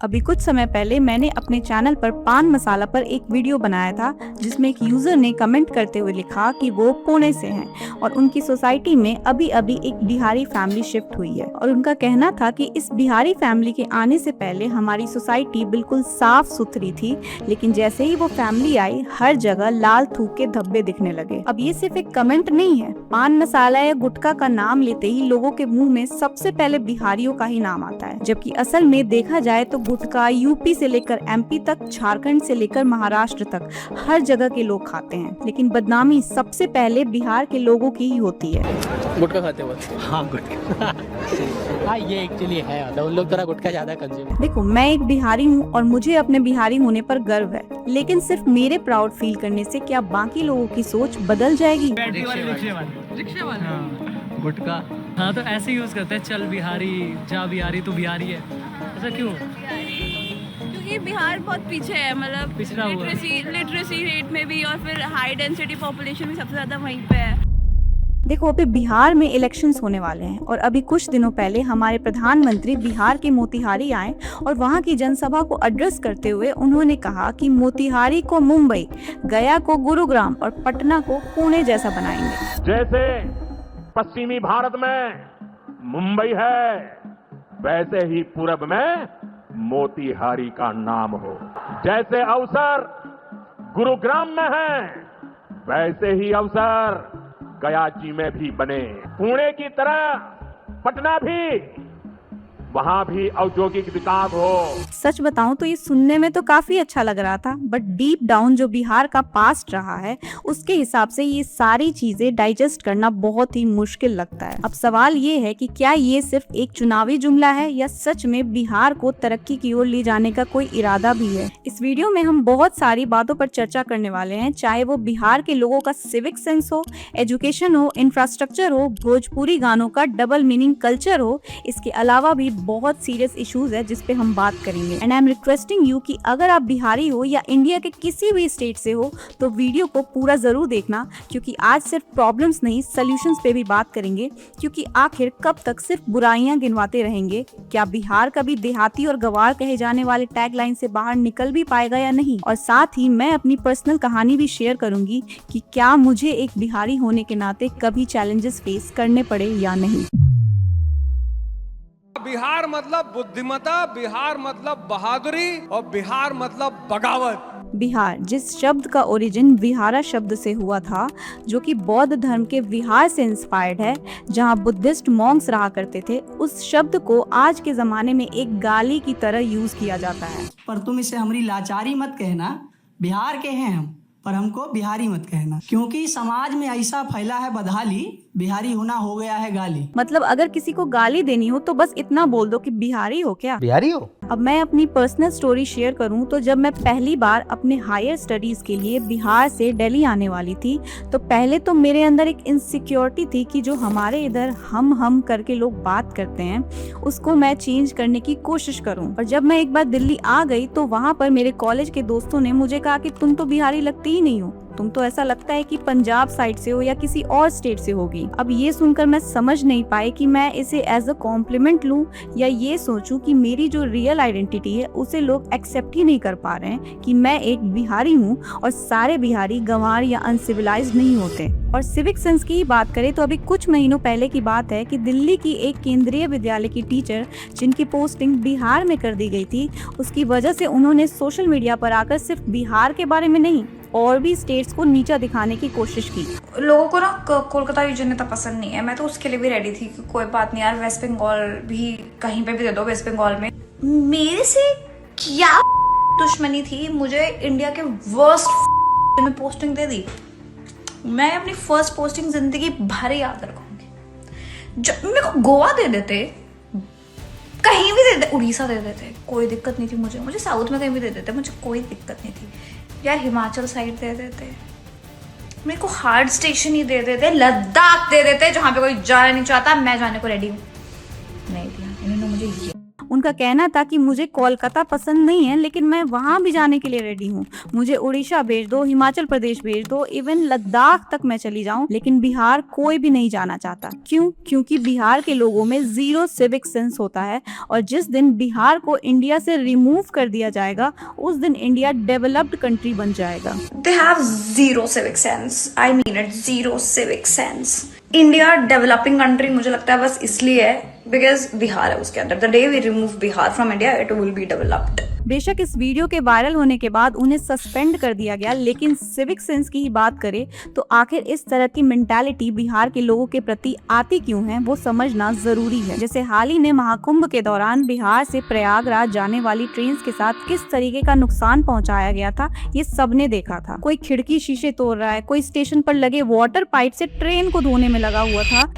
अभी कुछ समय पहले मैंने अपने चैनल पर पान मसाला पर एक वीडियो बनाया था जिसमें एक यूजर ने कमेंट करते हुए लिखा कि वो पुणे से हैं और उनकी सोसाइटी में अभी अभी एक बिहारी फैमिली शिफ्ट हुई है और उनका कहना था कि इस बिहारी फैमिली के आने से पहले हमारी सोसाइटी बिल्कुल साफ सुथरी थी, लेकिन जैसे ही वो फैमिली आई हर जगह लाल थूक के धब्बे दिखने लगे। अब ये सिर्फ एक कमेंट नहीं है, पान मसाला या गुटखा का नाम लेते ही लोगों के मुंह में सबसे पहले बिहारियों का ही नाम आता है, जबकि असल में देखा जाए तो गुटखा यूपी से लेकर एमपी तक, झारखंड से लेकर महाराष्ट्र तक हर जगह के लोग खाते हैं, लेकिन बदनामी सबसे पहले बिहार के लोगों की ही होती है। गुटखा खाते वक्त हाँ गुटखा हाँ ये एक्चुअली है, मतलब उन लोग थोड़ा गुटखा ज्यादा कंज्यूम। देखो, मैं एक बिहारी हूँ और मुझे अपने बिहारी होने पर गर्व है, लेकिन सिर्फ मेरे प्राउड फील करने से क्या बाकी लोगों की सोच बदल जाएगी? रिक्शे वाले हाँ, गुटखा हाँ तो ऐसे यूज करते हैं, चल बिहारी, जा बिहारी, तू बिहारी है, ऐसा क्यों? क्योंकि बिहार बहुत पीछे है, मतलब पिछड़ा हुआ है। लिटरेसी रेट में भी, और फिर हाई डेंसिटी पॉपुलेशन भी सबसे ज्यादा वहीं पे है। देखो, अभी बिहार में इलेक्शंस होने वाले हैं और अभी कुछ दिनों पहले हमारे प्रधानमंत्री बिहार के मोतिहारी आए और वहां की जनसभा को एड्रेस करते हुए उन्होंने कहा कि मोतिहारी को मुंबई, गया को गुरुग्राम और पटना को पुणे जैसा बनाएंगे। जैसे पश्चिमी भारत में मुंबई है, वैसे ही पूरब में मोतिहारी का नाम हो। जैसे अवसर गुरुग्राम में है, वैसे ही अवसर गयाची में भी बने। पुणे की तरह पटना भी, वहां भी औद्योगिक विकास हो। सच बताऊं तो ये सुनने में तो काफी अच्छा लग रहा था, बट डीप डाउन जो बिहार का पास्ट रहा है उसके हिसाब से ये सारी चीजें डाइजेस्ट करना बहुत ही मुश्किल लगता है। अब सवाल ये है कि क्या ये सिर्फ एक चुनावी जुमला है या सच में बिहार को तरक्की की ओर ले जाने का कोई इरादा भी है? इस वीडियो में हम बहुत सारी बातों पर चर्चा करने वाले हैं, चाहे वो बिहार के लोगों का सिविक सेंस हो, एजुकेशन हो, इंफ्रास्ट्रक्चर हो, भोजपुरी गानों का डबल मीनिंग कल्चर हो, इसके अलावा भी बहुत सीरियस इश्यूज है जिस पे हम बात करेंगे। And I am requesting you कि अगर आप बिहारी हो या इंडिया के किसी भी स्टेट से हो तो वीडियो को पूरा जरूर देखना, क्योंकि आज सिर्फ प्रॉब्लम्स नहीं सॉल्यूशंस पे भी बात करेंगे, क्योंकि आखिर कब तक सिर्फ बुराइयां गिनवाते रहेंगे? क्या बिहार कभी देहाती और गवार कहे जाने वाले टैग लाइन से बाहर निकल भी पाएगा या नहीं? और साथ ही मैं अपनी पर्सनल कहानी भी शेयर करूंगी कि क्या मुझे एक बिहारी होने के नाते कभी चैलेंजेस फेस करने पड़े या नहीं। बिहार मतलब बुद्धिमता, बिहार मतलब बहादुरी और बिहार मतलब बगावत। बिहार जिस शब्द का ओरिजिन विहारा शब्द से हुआ था, जो कि बौद्ध धर्म के विहार से इंस्पायर्ड है, जहां बुद्धिस्ट मॉन्क्स रहा करते थे, उस शब्द को आज के जमाने में एक गाली की तरह यूज किया जाता है। पर तुम इसे हमारी लाचारी मत कहना, बिहार के हैं हम, पर हमको बिहारी मत कहना, क्योंकि समाज में ऐसा फैला है बदहाली, बिहारी होना हो गया है गाली। मतलब अगर किसी को गाली देनी हो तो बस इतना बोल दो कि बिहारी हो क्या? बिहारी हो? अब मैं अपनी पर्सनल स्टोरी शेयर करूं तो जब मैं पहली बार अपने हायर स्टडीज के लिए बिहार से दिल्ली आने वाली थी तो पहले तो मेरे अंदर एक इनसिक्योरिटी थी कि जो हमारे इधर हम करके लोग बात करते हैं उसको मैं चेंज करने की कोशिश करूं। और जब मैं एक बार दिल्ली आ गई तो वहाँ पर मेरे कॉलेज के दोस्तों ने मुझे कहा कि तुम तो बिहारी लगती ही नहीं हो, तुम तो ऐसा लगता है कि पंजाब साइड से हो या किसी और स्टेट से होगी। अब ये सुनकर मैं समझ नहीं पाई कि मैं इसे एज अ कॉम्प्लीमेंट लूं या ये सोचूं कि मेरी जो रियल आइडेंटिटी है उसे लोग एक्सेप्ट ही नहीं कर पा रहे हैं कि मैं एक बिहारी हूं और सारे बिहारी गंवार या अनसिविलाइज्ड नहीं होते। और सिविक सेंस की बात करें तो अभी कुछ महीनों पहले की बात है कि दिल्ली की एक केंद्रीय विद्यालय की टीचर जिनकी पोस्टिंग बिहार में कर दी गई थी, उसकी वजह से उन्होंने सोशल मीडिया पर आकर सिर्फ बिहार के बारे में नहीं और भी स्टेट्स को नीचा दिखाने की कोशिश की। लोगों को ना कोलकाता रीजन इतना पसंद नहीं है, मैं तो उसके लिए भी रेडी थी कि कोई बात नहीं यार, वेस्ट बंगाल भी कहीं पे भी दे दो, वेस्ट बंगाल में। मेरे से क्या दुश्मनी थी? मुझे इंडिया के वर्स्ट में पोस्टिंग दे दी। मैं अपनी फर्स्ट पोस्टिंग जिंदगी भर याद रखूंगी। जब मेरे को गोवा दे देते, कहीं भी दे देते, उड़ीसा दे देते, कोई दिक्कत नहीं थी मुझे साउथ में कहीं भी दे देते, मुझे कोई दिक्कत नहीं थी यार। हिमाचल साइड दे देते, मेरे को हार्ड स्टेशन ही दे देते, लद्दाख दे देते जहां पे कोई जाना नहीं चाहता, मैं जाने को रेडी हूँ। नहीं दिया इन्होंने मुझे। उनका कहना था कि मुझे कोलकाता पसंद नहीं है, लेकिन मैं वहां भी जाने के लिए रेडी हूँ। मुझे उड़ीसा भेज दो, हिमाचल प्रदेश भेज दो, इवन लद्दाख तक मैं चली जाऊं, लेकिन बिहार कोई भी नहीं जाना चाहता। क्यों? क्योंकि बिहार के लोगों में जीरो सिविक सेंस होता है, और जिस दिन बिहार को इंडिया से रिमूव कर दिया जाएगा उस दिन इंडिया डेवलप्ड कंट्री बन जाएगा। They have zero civic sense. I mean it, zero civic sense. India developing country मुझे लगता है बस इसलिए है बिकॉज बिहार है उसके अंदर। The day we remove Bihar from India it will be developed. बेशक इस वीडियो के वायरल होने के बाद उन्हें सस्पेंड कर दिया गया, लेकिन सिविक सेंस की ही बात करें तो आखिर इस तरह की मेंटालिटी बिहार के लोगों के प्रति आती क्यों है वो समझना जरूरी है। जैसे हाल ही में महाकुंभ के दौरान बिहार से प्रयागराज जाने वाली ट्रेन के साथ किस तरीके का नुकसान पहुंचाया गया था ये सबने देखा था। कोई खिड़की शीशे तोड़ रहा है, कोई स्टेशन पर लगे वाटर पाइप से ट्रेन को धोने में लगा हुआ था।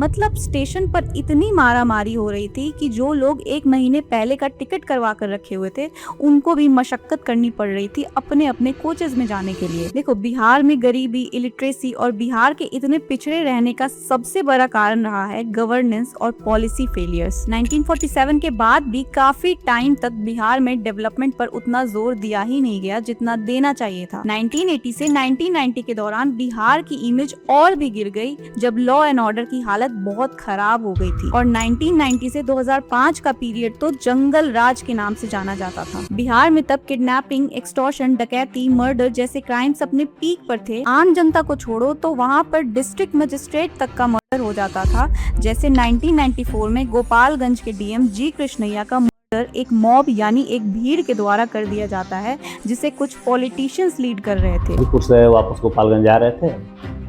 मतलब स्टेशन पर इतनी मारामारी हो रही थी कि जो लोग 1 महीने पहले का टिकट करवा कर रखे हुए थे उनको भी मशक्कत करनी पड़ रही थी अपने अपने कोचेस में जाने के लिए। देखो, बिहार में गरीबी, इलिटरेसी और बिहार के इतने पिछड़े रहने का सबसे बड़ा कारण रहा है गवर्नेंस और पॉलिसी फेलियर्स। 1947 के बाद भी काफी टाइम तक बिहार में डेवलपमेंट पर उतना जोर दिया ही नहीं गया जितना देना चाहिए था। 1980 से 1990 के दौरान बिहार की इमेज और भी गिर गई जब लॉ एंड ऑर्डर की हालत बहुत खराब हो गई थी, और 1990 से 2005 का पीरियड तो जंगल राज के नाम से जाना जाता था। बिहार में तब किडनैपिंग, एक्सटॉर्शन, डकैती, मर्डर जैसे क्राइम्स अपने पीक पर थे। आम जनता को छोड़ो तो वहाँ पर डिस्ट्रिक्ट मजिस्ट्रेट तक का मर्डर हो जाता था। जैसे 1994 में गोपालगंज के डीएम जी कृष्णैया का मर्डर एक मॉब यानी एक भीड़ के द्वारा कर दिया जाता है, जिसे कुछ पॉलिटिशियंस लीड कर रहे थे। गाजीपुर से वापस गोपालगंज जा रहे थे,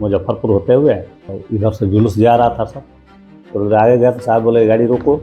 मुजफ्फरपुर होते हुए, तो इधर से जुलूस जा रहा था सब, तो आगे गया तो साहब बोले गाड़ी रोको,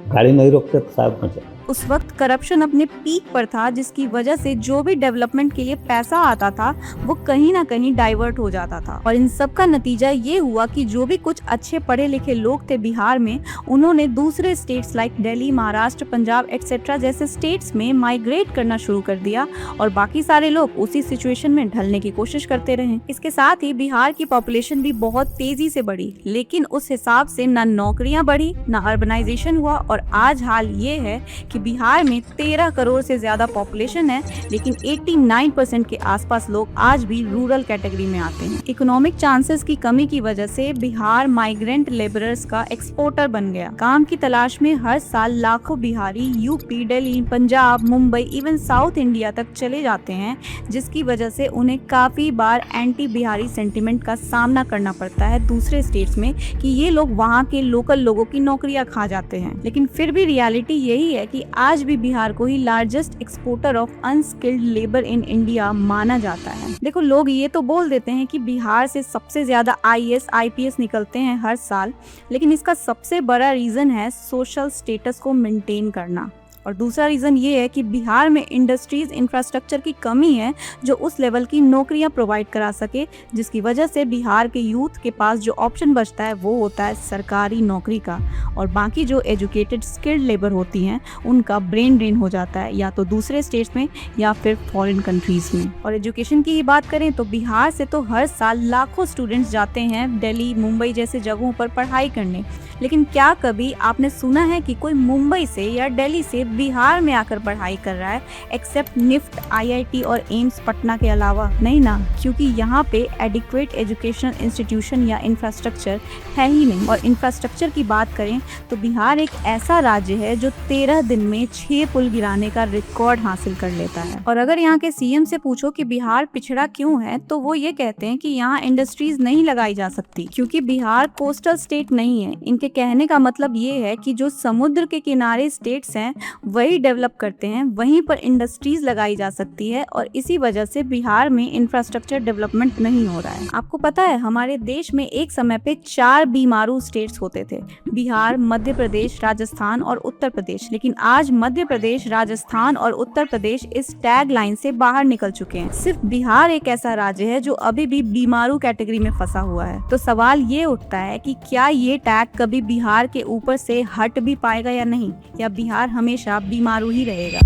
गाड़ी नहीं रोकते तो साहब पहुंचे। उस वक्त करप्शन अपने पीक पर था, जिसकी वजह से जो भी डेवलपमेंट के लिए पैसा आता था वो कहीं ना कहीं डाइवर्ट हो जाता था। और इन सब का नतीजा ये हुआ कि जो भी कुछ अच्छे पढ़े लिखे लोग थे बिहार में, उन्होंने दूसरे states like Delhi, Maharashtra, Punjab etcetera जैसे स्टेट्स में माइग्रेट करना शुरू कर दिया, और बाकी सारे लोग उसी सिचुएशन में ढलने की कोशिश करते रहे। इसके साथ ही बिहार की पॉपुलेशन भी बहुत तेजी से बढ़ी, लेकिन उस हिसाब से न नौकरियां बढ़ी, न अर्बनाइजेशन हुआ, और आज हाल ये है कि बिहार में 13 करोड़ से ज्यादा पॉपुलेशन है, लेकिन 89% के आसपास लोग आज भी रूरल कैटेगरी में आते हैं। इकोनॉमिक चांसेस की कमी की वजह से बिहार माइग्रेंट लेबरर्स का एक्सपोर्टर बन गया। काम की तलाश में हर साल लाखों Bihari UP, Delhi, Punjab, Mumbai, even south India तक चले जाते हैं, जिसकी वजह से उन्हें काफी बार एंटी बिहारी सेंटिमेंट का सामना करना पड़ता है दूसरे स्टेट्स में कि ये लोग वहाँ के लोकल लोगों की नौकरियां खा जाते हैं। लेकिन फिर भी रियलिटी यही है कि आज भी बिहार को ही largest exporter of unskilled labour in India माना जाता है। देखो, लोग ये तो बोल देते हैं कि बिहार से सबसे ज्यादा IAS, IPS निकलते हैं हर साल, लेकिन इसका सबसे बड़ा रीजन है सोशल स्टेटस को मेंटेन करना। और दूसरा रीज़न ये है कि बिहार में इंडस्ट्रीज, इंफ्रास्ट्रक्चर की कमी है जो उस लेवल की नौकरियां प्रोवाइड करा सके, जिसकी वजह से बिहार के यूथ के पास जो ऑप्शन बचता है वो होता है सरकारी नौकरी का, और बाकी जो एजुकेटेड स्किल्ड लेबर होती हैं उनका ब्रेन ड्रेन हो जाता है या तो दूसरे स्टेट्स में या फिर फॉरेन कंट्रीज में। और एजुकेशन की ही बात करें तो बिहार से तो हर साल लाखों स्टूडेंट्स जाते हैं दिल्ली, मुंबई जैसे जगहों पर पढ़ाई करने, लेकिन क्या कभी आपने सुना है कि कोई मुंबई से या दिल्ली से बिहार में आकर पढ़ाई कर रहा है, एक्सेप्ट निफ्ट, IIT और एम्स पटना के अलावा? नहीं ना, क्योंकि यहाँ पे एडिक्वेट एजुकेशनल इंस्टीट्यूशन या इंफ्रास्ट्रक्चर है ही नहीं। और इंफ्रास्ट्रक्चर की बात करें तो बिहार एक ऐसा राज्य है जो 13 दिन में 6 पुल गिराने का रिकॉर्ड हासिल कर लेता है। और अगर यहाँ के CM से पूछो कि बिहार पिछड़ा क्यों है, तो वो ये कहते हैं कि यहाँ इंडस्ट्रीज नहीं लगाई जा सकती क्योंकि बिहार कोस्टल स्टेट नहीं है। इनके कहने का मतलब ये है कि जो समुद्र के किनारे स्टेट्स हैं वही डेवलप करते हैं, वहीं पर इंडस्ट्रीज लगाई जा सकती है, और इसी वजह से बिहार में इंफ्रास्ट्रक्चर डेवलपमेंट नहीं हो रहा है। आपको पता है हमारे देश में एक समय पे 4 बीमारू स्टेट्स होते थे, बिहार, मध्य प्रदेश, राजस्थान और उत्तर प्रदेश। लेकिन आज मध्य प्रदेश, राजस्थान और उत्तर प्रदेश इस टैग लाइन से बाहर निकल चुके हैं। सिर्फ बिहार एक ऐसा राज्य है जो अभी भी बीमारू कैटेगरी में फंसा हुआ है। तो सवाल ये उठता है कि क्या ये टैग कभी बिहार के ऊपर से हट भी पाएगा या नहीं, या बिहार हमेशा बीमारू ही रहेगा?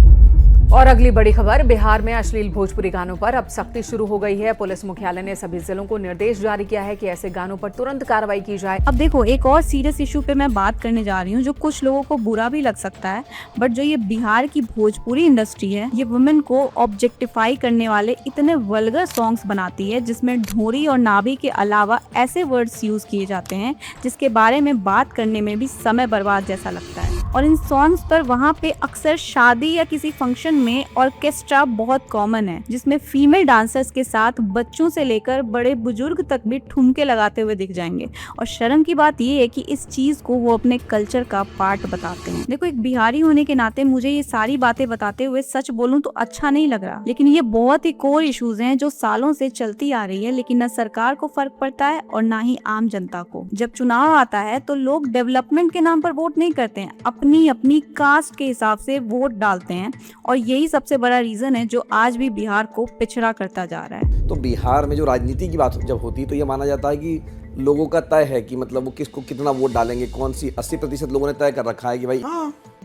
और अगली बड़ी खबर, बिहार में अश्लील भोजपुरी गानों पर अब सख्ती शुरू हो गई है। पुलिस मुख्यालय ने सभी जिलों को निर्देश जारी किया है कि ऐसे गानों पर तुरंत कार्रवाई की जाए। अब देखो, एक और सीरियस इशू पे मैं बात करने जा रही हूँ जो कुछ लोगों को बुरा भी लग सकता है, बट जो ये बिहार की भोजपुरी इंडस्ट्री है, ये वुमेन को ऑब्जेक्टिफाई करने वाले इतने वल्गर सॉन्ग्स बनाती है जिसमें ढोरी और नाभि के अलावा ऐसे वर्ड्स यूज किए जाते हैं जिसके बारे में बात करने में भी समय बर्बाद जैसा लगता है। और इन सॉन्ग्स पर वहाँ पे अक्सर शादी या किसी फंक्शन में ऑर्केस्ट्रा बहुत कॉमन है, जिसमें फीमेल डांसर्स के साथ बच्चों से लेकर बड़े बुजुर्ग तक भी ठुमके लगाते हुए दिख जाएंगे। और शर्म की बात ये है कि इस चीज को वो अपने कल्चर का पार्ट बताते हैं। देखो, एक बिहारी होने के नाते मुझे ये सारी बातें बताते हुए सच बोलूं तो अच्छा नहीं लग रहा, लेकिन ये बहुत ही कोर इश्यूज हैं जो सालों से चलती आ रही है, लेकिन न सरकार को फर्क पड़ता है और ना ही आम जनता को। जब चुनाव आता है तो लोग डेवलपमेंट के नाम पर वोट नहीं करते हैं, अपनी अपनी कास्ट के हिसाब से वोट डालते हैं, और यही सबसे बड़ा रीजन है जो आज भी बिहार को पिछड़ा करता जा रहा है। तो बिहार में जो राजनीति की बात जब होती है तो ये माना जाता है कि लोगों का तय है कि मतलब वो किसको कितना वोट डालेंगे, कौन सी 80% लोगों ने तय कर रखा है कि भाई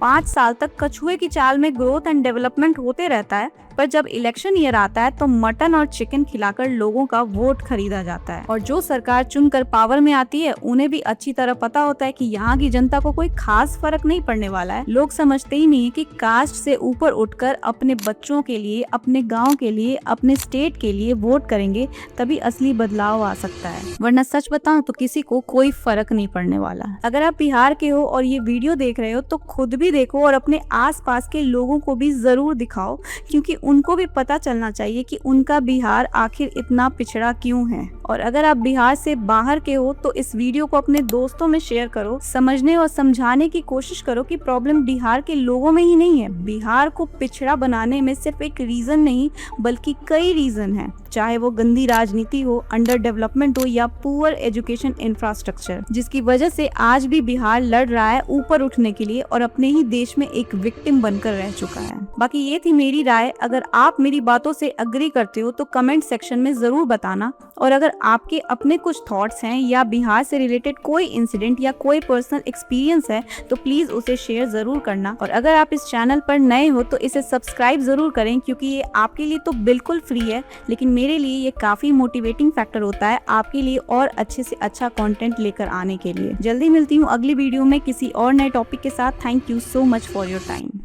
5 साल तक कछुए की चाल में ग्रोथ एंड डेवलपमेंट होते रहता है, पर जब इलेक्शन ईयर आता है तो मटन और चिकन खिलाकर लोगों का वोट खरीदा जाता है। और जो सरकार चुनकर पावर में आती है उन्हें भी अच्छी तरह पता होता है कि यहाँ की जनता को कोई खास फर्क नहीं पड़ने वाला है। लोग समझते ही नहीं है कि कास्ट से ऊपर उठकर अपने बच्चों के लिए, अपने गाँव के लिए, अपने स्टेट के लिए वोट करेंगे, तभी असली बदलाव आ सकता है। वरना सच बताऊं तो किसी को कोई फर्क नहीं पड़ने वाला। अगर आप बिहार के हो और ये वीडियो देख रहे हो तो खुद भी देखो और अपने आसपास के लोगों को भी जरूर दिखाओ, क्योंकि उनको भी पता चलना चाहिए कि उनका बिहार आखिर इतना पिछड़ा क्यों है। और अगर आप बिहार से बाहर के हो तो इस वीडियो को अपने दोस्तों में शेयर करो, समझने और समझाने की कोशिश करो कि प्रॉब्लम बिहार के लोगों में ही नहीं है। बिहार को पिछड़ा बनाने में सिर्फ एक रीजन नहीं बल्कि कई रीजन है, चाहे वो गंदी राजनीति हो, अंडर डेवलपमेंट हो या पुअर एजुकेशन इंफ्रास्ट्रक्चर, जिसकी वजह से आज भी बिहार लड़ रहा है ऊपर उठने के लिए और अपने ही देश में एक विक्टिम बनकर रह चुका है। बाकी ये थी मेरी राय। अगर आप मेरी बातों से अग्री करते हो तो कमेंट सेक्शन में जरूर बताना, और अगर आपके अपने कुछ थॉट्स हैं या बिहार से रिलेटेड कोई इंसिडेंट या कोई पर्सनल एक्सपीरियंस है तो प्लीज उसे शेयर जरूर करना। और अगर आप इस चैनल पर नए हो तो इसे सब्सक्राइब जरूर करें, क्योंकि ये आपके लिए तो बिल्कुल फ्री है, लेकिन मेरे लिए ये काफी मोटिवेटिंग फैक्टर होता है आपके लिए और अच्छे से अच्छा कंटेंट लेकर आने के लिए। जल्दी मिलती हूँ अगली वीडियो में किसी और नए टॉपिक के साथ। Thank you so much for your time.